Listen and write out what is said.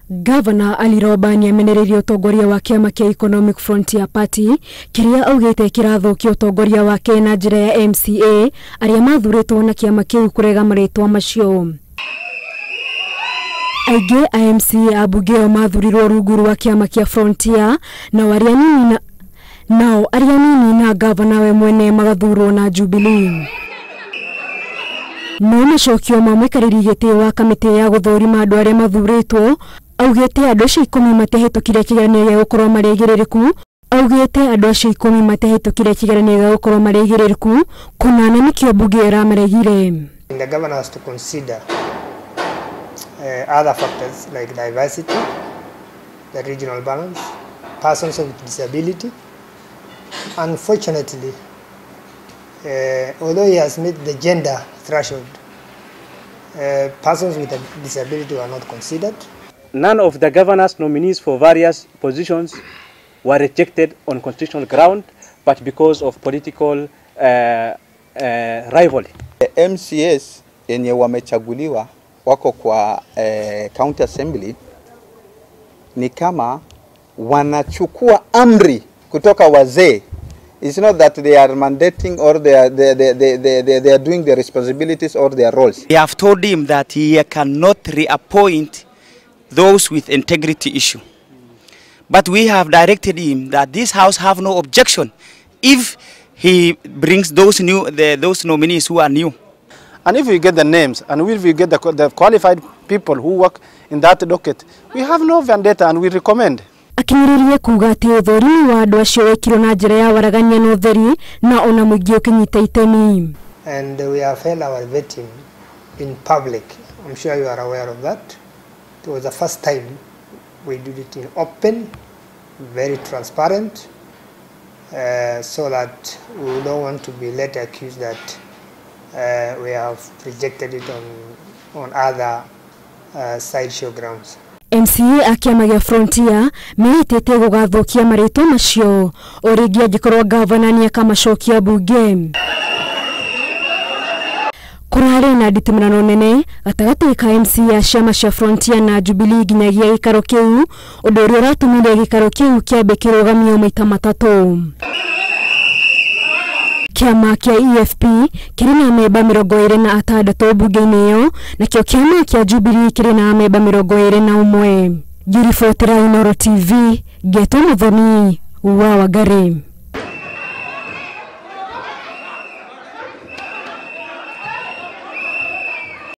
Governor Ali Roba ni amenererio utongoria wa kiama kia Economic Frontier Party kiria augite kirathukio utongoria wake na njira ya MCA aria mathuritwo na kiama kiu kurega maritwa macio. Aige MCA abugeo mathurirwo rungu rwa kiama kia Frontier na aria nini na governor we mwene magathurwo na Jubilee. No macokio mamwikariri giti wa kamiti ya guthorima andu aria mathuritwo augite andu acio 10 matehetũkire kigeranio gĩa gũkorwo mareigĩrĩrĩku. Augite andu acio 10 matehetũkire kigeranio gĩa gũkorwo mareigĩrĩrĩku kunana nikio bunge ĩramaregire. The governor has to consider other factors like diversity, the regional balance, persons with disability. Unfortunately, although he has met the gender threshold, persons with a disability were not considered. None of the governor's nominees for various positions were rejected on constitutional ground, but because of political rivalry. The MCAs yenye wamechaguliwa wako kwa county assembly ni kama wanachukua amri kutoka wazee. It's not that they are mandating or they are doing their responsibilities or their roles. We have told him that he cannot reappoint those with integrity issue. But we have directed him that this house have no objection if he brings those nominees who are new. And if we get the names and if we get the qualified people who work in that docket, we have no vendetta and we recommend. Akimiririe kuga ati uthorimi wa andu acio wekirwo na njira ya waragania na utheri na ona muingi ukinyita itemi. And we have held our vetting in public. I'm sure you are aware of that. It was the first time we did it in open, very transparent, so that we don't want to be later accused that we have rejected it on other sideshow grounds. MCA akiama gia Frontier meitete gugathukia maritwa macio origi angikorwo governor ni akamacokia bunge. Kurari na nditimirano nene gatagati ka MCA ciama cia Frontier na Jubilee nginyagia gikaro kiu undu uria uratumire gikaro kiu kiambe kirugamio maita matatu. Kiama kia EFP kiri na ameba 26 bunge-ini iyo nakio kiama kia Jubilee kiri na ameba 21. Giribotera Inooro TV, Geto Muthoni wa Wangari.